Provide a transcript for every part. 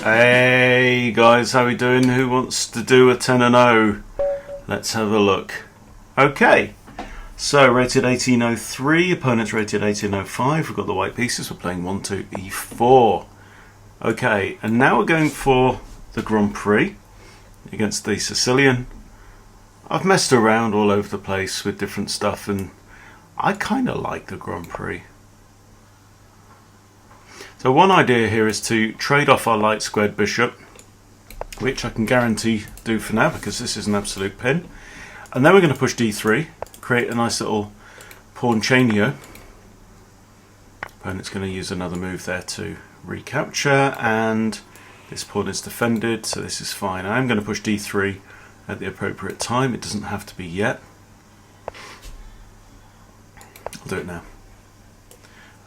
Hey guys, how we doing? Who wants to do a 10 and 0? Let's have a look. Okay, so rated 1803, opponents rated 1805. We've got the white pieces. We're playing 1-2 e4. Okay, and now we're going for the Grand Prix against the Sicilian. I've messed around all over the place with different stuff, and I kind of like the Grand Prix. So one idea here is to trade off our light squared bishop, which I can guarantee do for now because this is an absolute pin. And then we're going to push d3, create a nice little pawn chain here. Opponent's going to use another move there to recapture, and this pawn is defended, so this is fine. I'm going to push d3 at the appropriate time. It doesn't have to be yet. I'll do it now.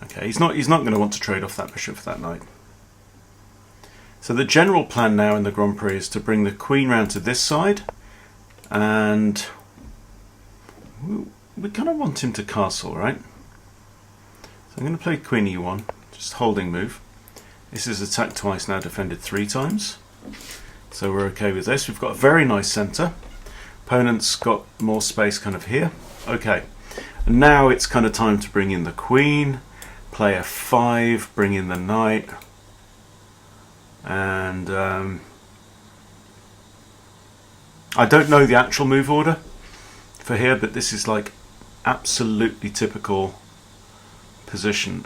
Okay, he's not going to want to trade off that bishop for that knight. So the general plan now in the Grand Prix is to bring the queen round to this side, and we kind of want him to castle, right? So I'm going to play queen e1, just holding move. This is attacked twice, now defended 3 times. So we're okay with this. We've got a very nice centre. Opponent's got more space kind of here. Okay, and now it's kind of time to bring in the queen. Play f5, bring in the knight, and I don't know the actual move order for here, but this is like absolutely typical position.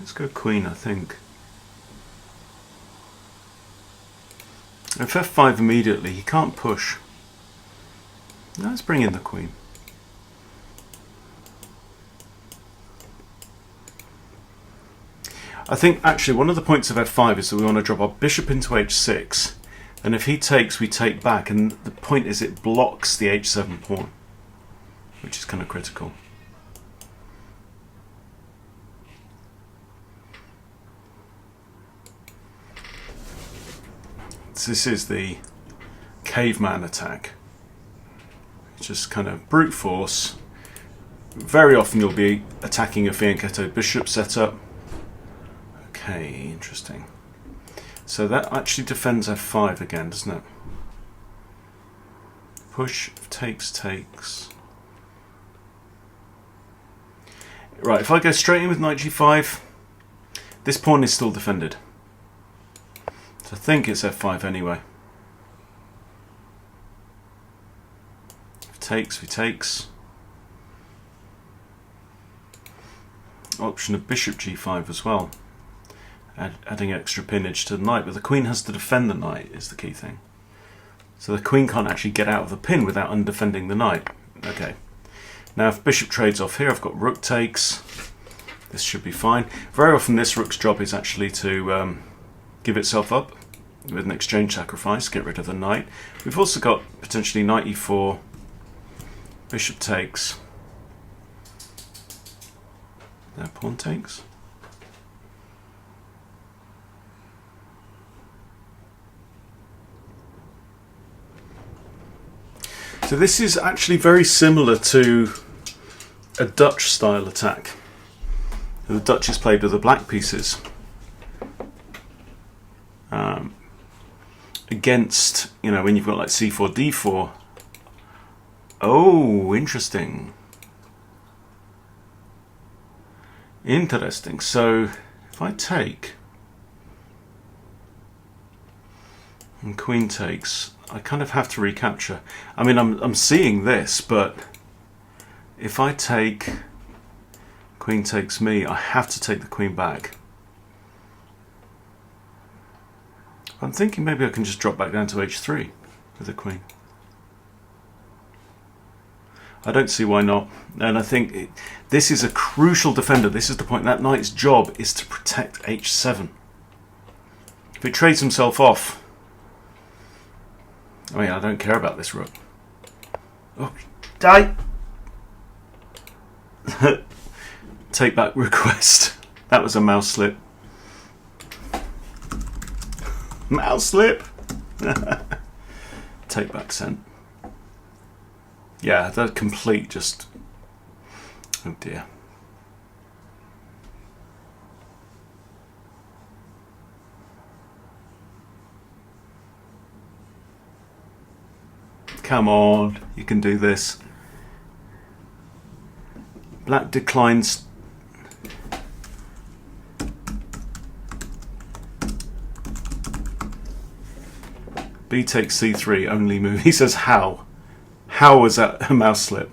Let's go queen, I think. If f5 immediately, he can't push. Now let's bring in the queen. I think actually one of the points of f5 is that we want to drop our bishop into h6, and if he takes, we take back, and the point is it blocks the h7 pawn, which is kind of critical. So this is the caveman attack. It's just kind of brute force. Very often you'll be attacking a fianchetto bishop setup. Okay, interesting. So that actually defends f5 again, doesn't it? Push, takes. Right, if I go straight in with knight g5, this pawn is still defended. So I think it's f5 anyway. If takes, we takes. Option of bishop g5 as well. Adding extra pinnage to the knight, but the queen has to defend the knight is the key thing. So the queen can't actually get out of the pin without undefending the knight. Okay. Now if bishop trades off here, I've got rook takes. This should be fine. Very often this rook's job is actually to give itself up with an exchange sacrifice, get rid of the knight. We've also got potentially knight e4, bishop takes. Now pawn takes. So this is actually very similar to a Dutch style attack. The Dutch is played with the black pieces against, you know, when you've got like c4, d4. Oh, interesting. Interesting. So if I take and queen takes, I kind of have to recapture. I mean, I'm seeing this, but if I take queen takes me, I have to take the queen back. I'm thinking maybe I can just drop back down to h3 with the queen. I don't see why not. And I think this is a crucial defender. This is the point. That knight's job is to protect h7. If it trades himself off, I mean, I don't care about this rook. Oh, die! Take back request. That was a mouse slip. Mouse slip! Take back sent. Yeah, the complete just... Oh dear. Come on, you can do this. Black declines. B takes c3, only move. He says, how? How was that a mouse slip?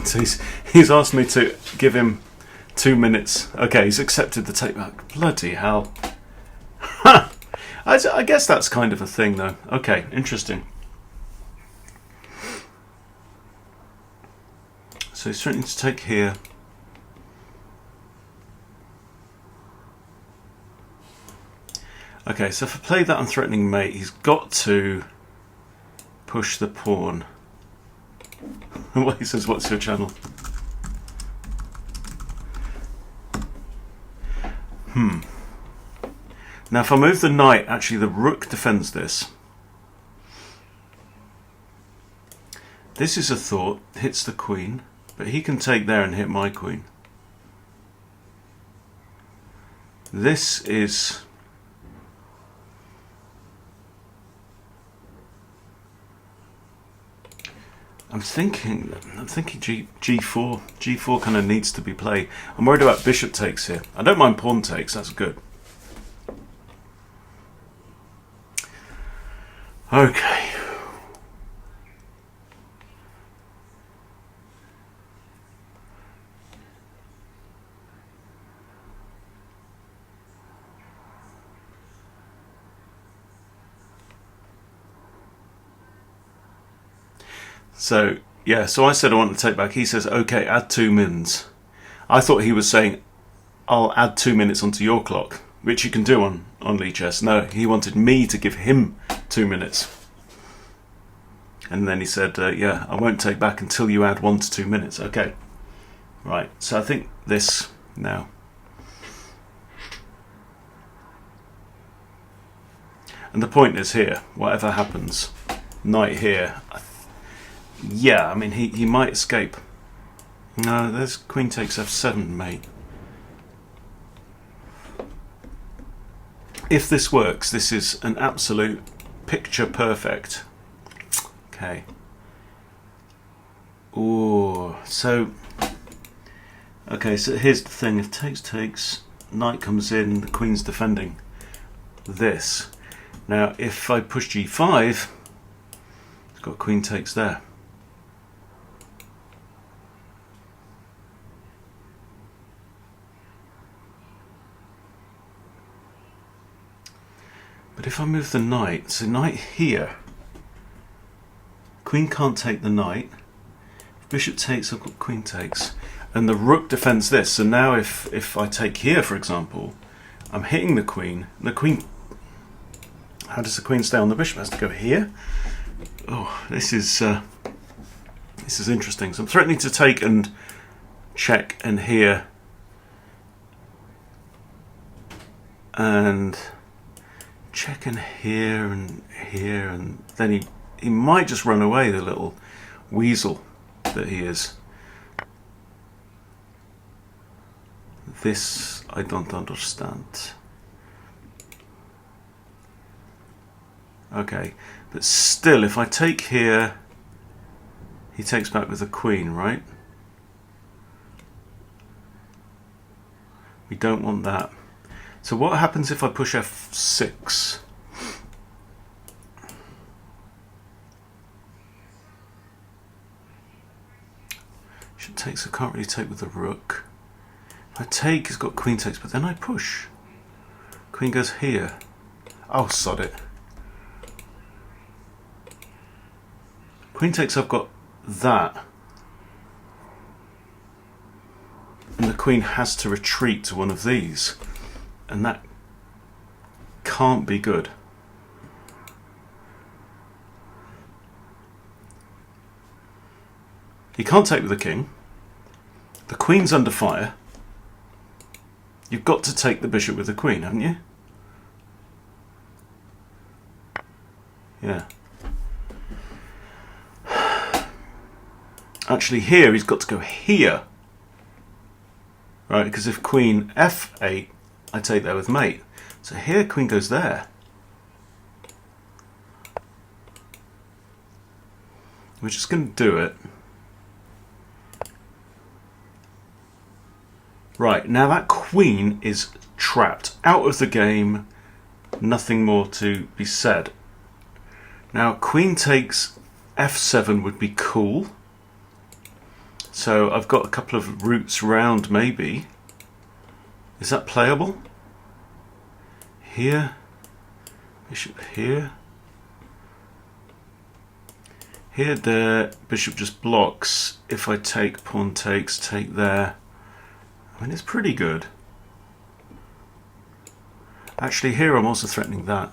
So he's asked me to give him 2 minutes. Okay, he's accepted the take back. Bloody hell. I guess that's kind of a thing though. Okay, interesting. So he's threatening to take here. Okay, so if I play that on threatening mate, he's got to push the pawn. Well, he says, what's your channel? Now if I move the knight, actually the rook defends this. This is a thought, hits the queen, but he can take there and hit my queen. This is... I'm thinking G4. G4 kind of needs to be played. I'm worried about bishop takes here. I don't mind pawn takes, that's good. Okay. So, yeah, so I said I want to take back. He says, okay, add 2 mins. I thought he was saying, I'll add 2 minutes onto your clock, which you can do on Lichess. No, he wanted me to give him 2 minutes. And then he said, yeah, I won't take back until you add 1 to 2 minutes. Okay. Right, so I think this now. And the point is here, whatever happens, knight here, yeah, I mean, he might escape. No, there's queen takes f7, mate. If this works, this is an absolute picture perfect. Okay. Ooh, so... Okay, so here's the thing. If takes, knight comes in, the queen's defending this. Now, if I push g5, it's got queen takes there. But if I move the knight, so knight here, queen can't take the knight. If bishop takes, I've got queen takes. And the rook defends this. So now if I take here, for example, I'm hitting the queen. The queen, how does the queen stay on the bishop? It has to go here. Oh, this is interesting. So I'm threatening to take and check and here. And check in here, and then he might just run away, the little weasel that he is. This I don't understand. Okay, but still, if I take here, he takes back with the queen, right? We don't want that. So what happens if I push f6? Should take, so I can't really take with the rook. If I take, he's got queen takes, but then I push. Queen goes here. Oh, sod it. Queen takes, I've got that. And the queen has to retreat to one of these. And that can't be good. He can't take with the king. The queen's under fire. You've got to take the bishop with the queen, haven't you? Yeah. Actually here he's got to go here. Right, because if queen f8, I take that with mate. So here queen goes there. We're just going to do it. Right, now that queen is trapped, out of the game, nothing more to be said. Now queen takes f7 would be cool. So I've got a couple of routes round maybe. Is that playable? Here, bishop here. Here, there, bishop just blocks. If I take, pawn takes, take there. I mean, it's pretty good. Actually, here I'm also threatening that.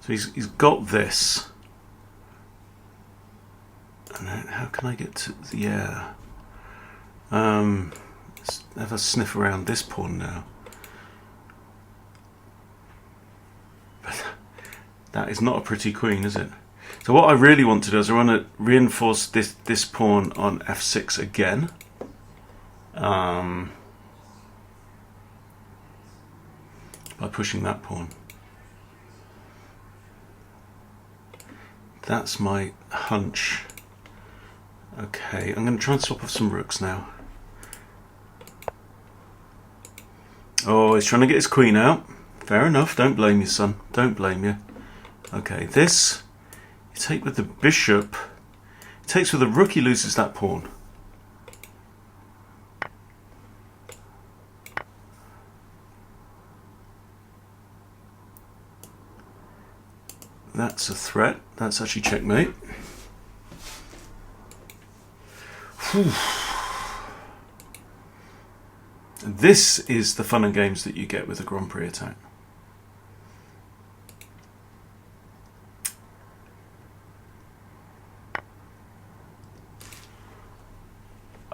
So he's got this. And then how can I get to the air? Let's have a sniff around this pawn now. But that is not a pretty queen, is it? So what I really want to do is I want to reinforce this pawn on f6 again. By pushing that pawn. That's my hunch. Okay, I'm going to try and swap off some rooks now. Oh, he's trying to get his queen out. Fair enough, don't blame you, son. Don't blame you. Okay, this, you take with the bishop. He takes with the rook, he loses that pawn. That's a threat. That's actually checkmate. Whew. This is the fun and games that you get with a Grand Prix attack.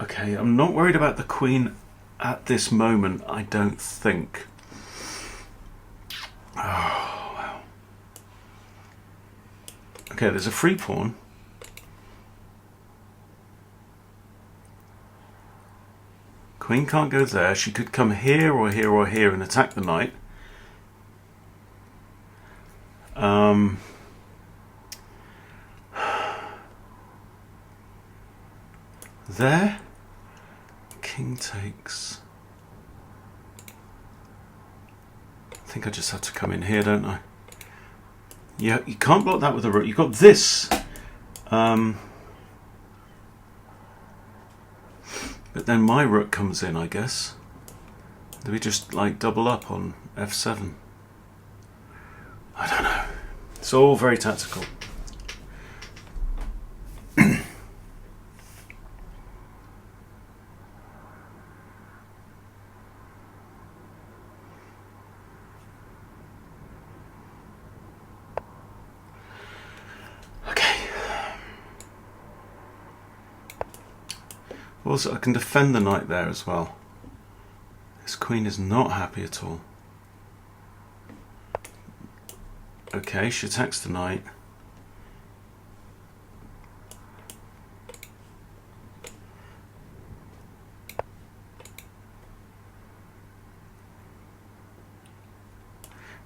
Okay, I'm not worried about the queen at this moment, I don't think. Oh, wow. Okay, there's a free pawn. Queen can't go there. She could come here or here or here and attack the knight. There. King takes. I think I just have to come in here, don't I? Yeah, you can't block that with a rook. You've got this. But then my rook comes in, I guess. Do we just like double up on f7? I don't know. It's all very tactical. Also, I can defend the knight there as well. This queen is not happy at all. Okay, she attacks the knight.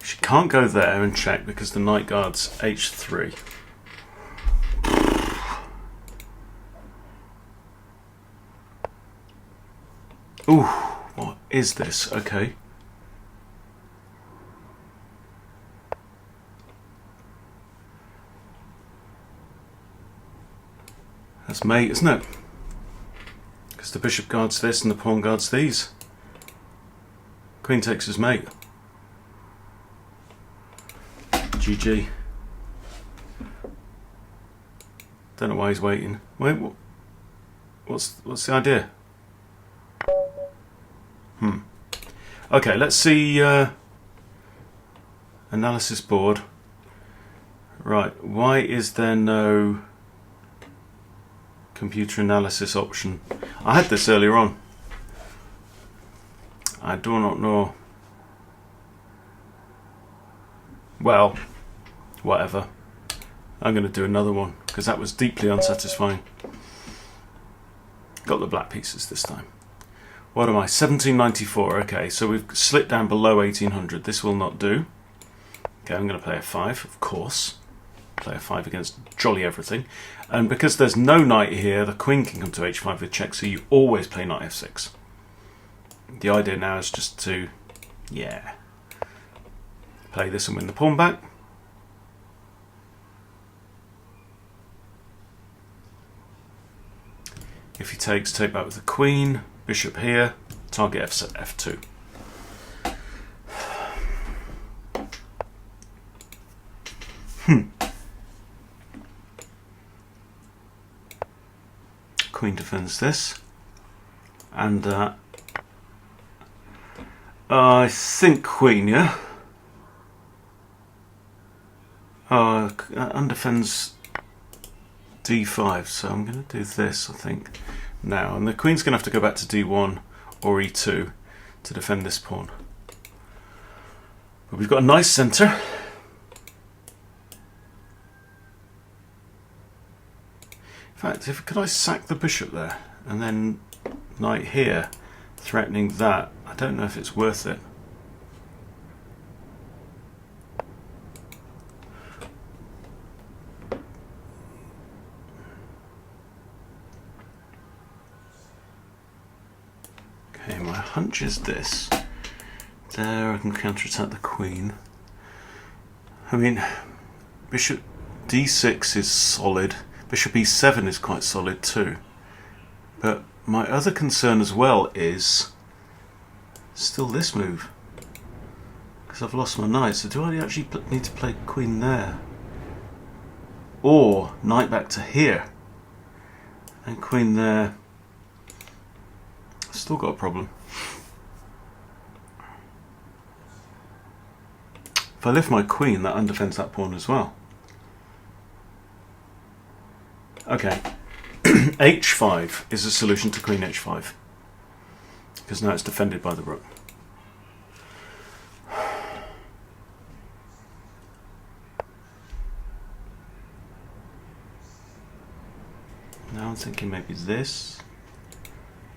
She can't go there and check because the knight guards h3. Ooh, what is this? Okay. That's mate, isn't it? Because the bishop guards this and the pawn guards these. Queen takes his mate. GG. Don't know why he's waiting. Wait, what's the idea? Okay, let's see. Analysis board. Right, why is there no computer analysis option? I had this earlier on. I do not know. Well, whatever. I'm going to do another one because that was deeply unsatisfying. Got the black pieces this time. What am I? 1794. Okay, so we've slipped down below 1800. This will not do. Okay, I'm going to play a 5, of course. Play a 5 against jolly everything. And because there's no knight here, the queen can come to h5 with check, so you always play knight f6. The idea now is just to, yeah, play this and win the pawn back. If he takes, take back with the queen, bishop here, target f2. Queen defends this, and I think queen, yeah? Undefends d5, so I'm going to do this, I think, now. And the queen's going to have to go back to d1 or e2 to defend this pawn. But we've got a nice centre. In fact, could I sack the bishop there and then knight here, threatening that? I don't know if it's worth it. Okay, my hunch is this. There, I can counterattack the queen. I mean, bishop d6 is solid. Bishop e7 is quite solid too. But my other concern as well is still this move. Because I've lost my knight. So do I actually need to play queen there? Or knight back to here? And queen there. Still got a problem. If I lift my queen, that undefends that pawn as well. Okay, h5 is a solution to queen h5 because now it's defended by the rook. Now I'm thinking maybe this,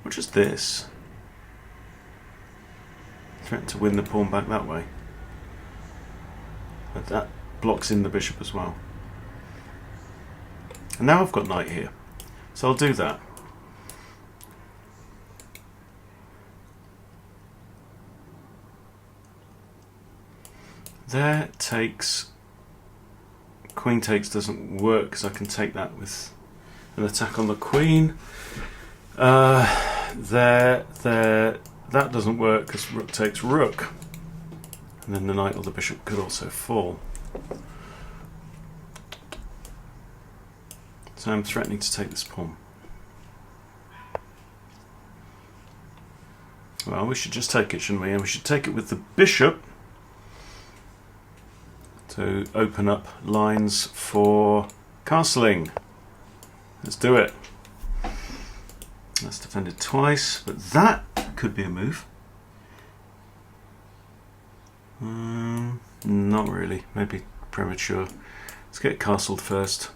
or just this. Threaten to win the pawn back that way. But that blocks in the bishop as well. And now I've got knight here, so I'll do that. There takes, queen takes doesn't work because I can take that with an attack on the queen. There, that doesn't work because rook takes rook. And then the knight or the bishop could also fall. So I'm threatening to take this pawn. Well, we should just take it, shouldn't we? And we should take it with the bishop to open up lines for castling. Let's do it. That's defended twice, but that could be a move. Not really, maybe premature. Let's get castled first.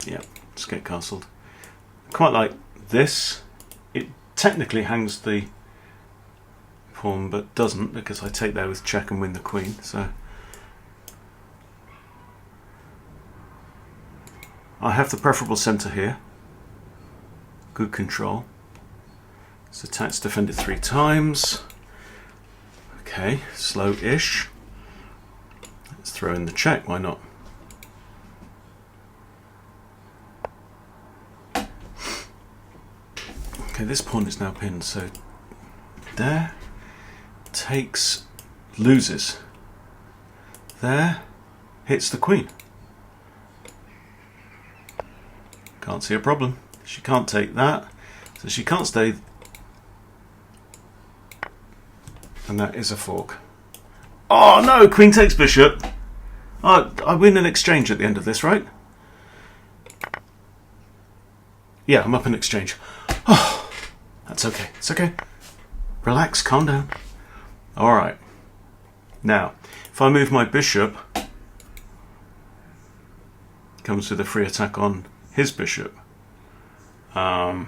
Yeah, let's get castled. Quite like this. It technically hangs the pawn, but doesn't because I take there with check and win the queen. So I have the preferable centre here. Good control. So attack's defended 3 times. Okay, slow-ish. Let's throw in the check, why not? Okay, this pawn is now pinned, so there, takes, loses. There, hits the queen. Can't see a problem. She can't take that, so she can't stay. And that is a fork. Oh no, queen takes bishop. Oh, I win an exchange at the end of this, right? Yeah, I'm up in exchange. Oh, that's okay. It's okay. Relax, calm down. All right. Now, if I move my bishop, comes with a free attack on his bishop. Okay,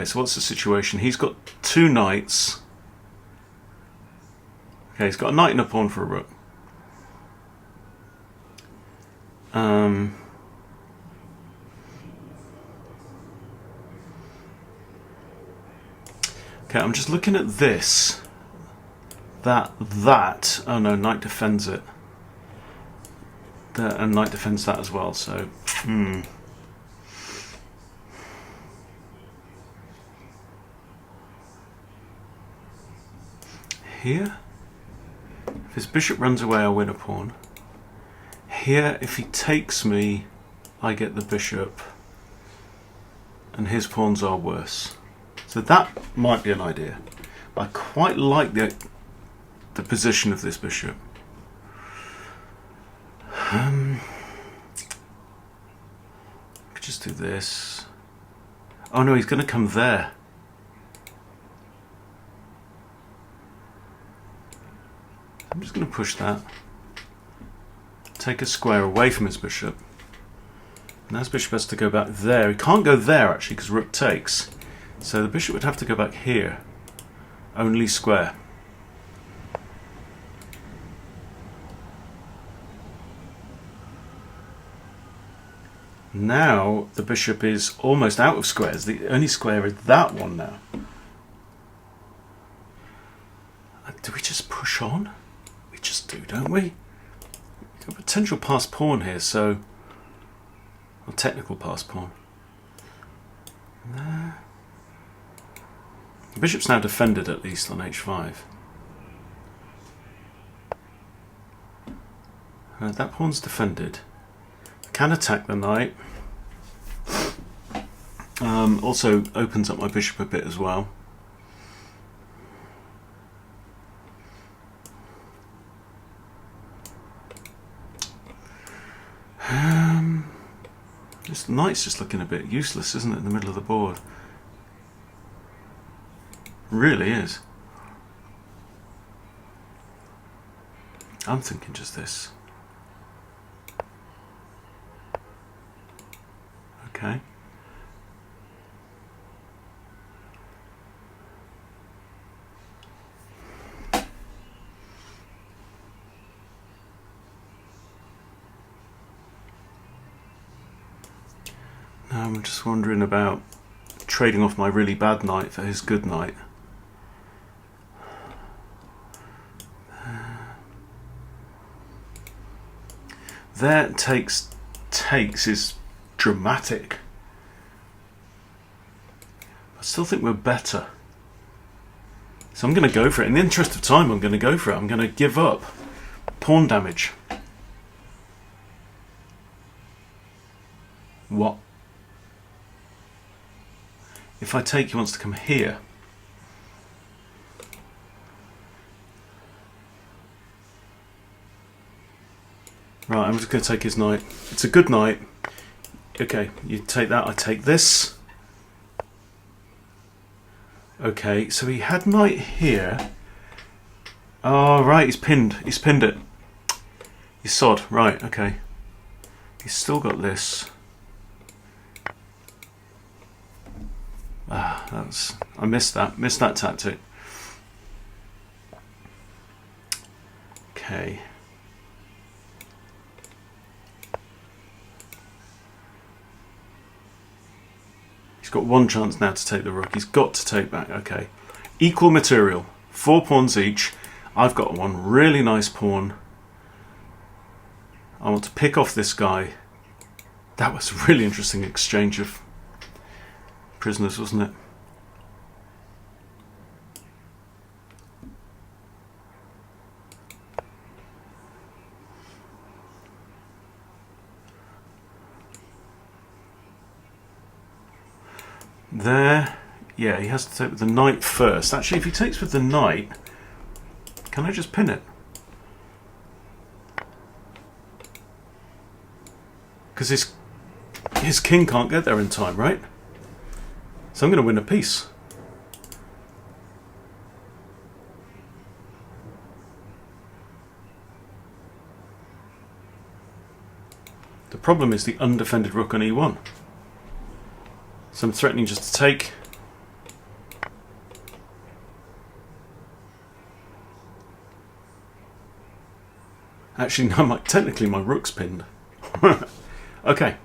so what's the situation? He's got 2 knights. Okay, he's got a knight and a pawn for a rook. Okay, I'm just looking at this. That. Oh no, knight defends it. And knight defends that as well, so. Here, if his bishop runs away, I win a pawn. Here, if he takes me, I get the bishop, and his pawns are worse. So that might be an idea. But I quite like the position of this bishop. I could just do this. Oh no, he's going to come there. I'm just going to push that. Take a square away from his bishop. Now his bishop has to go back there. He can't go there actually because rook takes. So the bishop would have to go back here. Only square. Now the bishop is almost out of squares. The only square is that one now. Do we just push on? We just do, don't we? We've got a potential passed pawn here, so... Or technical passed pawn. There. The bishop's now defended at least on h5. That pawn's defended. Can attack the knight. Also opens up my bishop a bit as well. This knight's just looking a bit useless, isn't it, in the middle of the board? Really is. I'm thinking just this. Okay. Now I'm just wondering about trading off my really bad knight for his good knight. There takes is dramatic. I still think we're better. So I'm going to go for it. In the interest of time, I'm going to go for it. I'm going to give up pawn damage. What? If I take, he wants to come here. Right, I'm just going to take his knight. It's a good knight. Okay, you take that, I take this. Okay, so he had knight here. Oh, right, he's pinned. He's pinned it. He's sod. Right, okay. He's still got this. Ah, I missed that. Missed that tactic. Okay. He's got one chance now to take the rook. He's got to take back. Okay. Equal material. 4 pawns each. I've got one really nice pawn. I want to pick off this guy. That was a really interesting exchange of prisoners, wasn't it? there. Yeah, he has to take with the knight first. Actually, if he takes with the knight, can I just pin it? Because his king can't get there in time, right? So I'm going to win a piece. The problem is the undefended rook on e1. So I'm threatening just to take. Actually, no, technically my rook's pinned. Okay.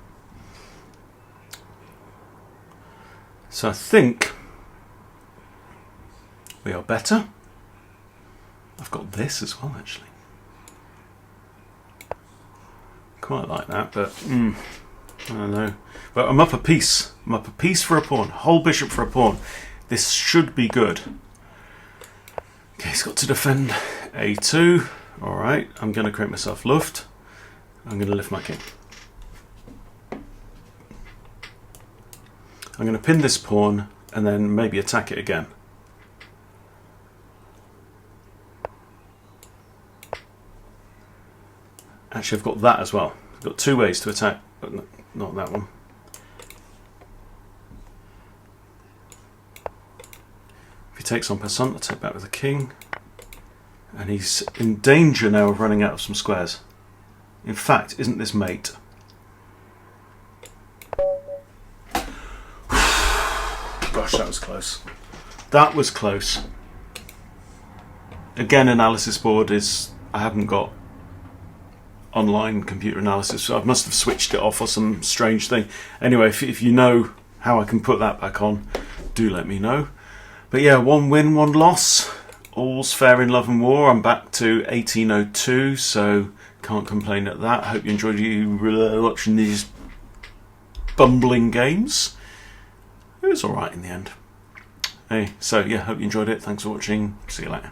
So I think we are better. I've got this as well, actually. Quite like that, but I don't know. But I'm up a piece. I'm up a piece for a pawn. Whole bishop for a pawn. This should be good. Okay, he's got to defend a2. Alright, I'm going to create myself Luft. I'm going to lift my king. I'm going to pin this pawn and then maybe attack it again. Actually, I've got that as well. I've got two ways to attack, but not that one. If he takes on passant, I'll take back with the king. And he's in danger now of running out of some squares. In fact, isn't this mate? Gosh, that was close. That was close. Again, analysis board is... I haven't got online computer analysis, so I must have switched it off or some strange thing. Anyway, if you know how I can put that back on, do let me know. But yeah, 1 win, 1 loss. All's fair in love and war. I'm back to 1802, so can't complain at that. Hope you enjoyed watching these bumbling games. It was alright in the end. Hey, so yeah, hope you enjoyed it. Thanks for watching. See you later.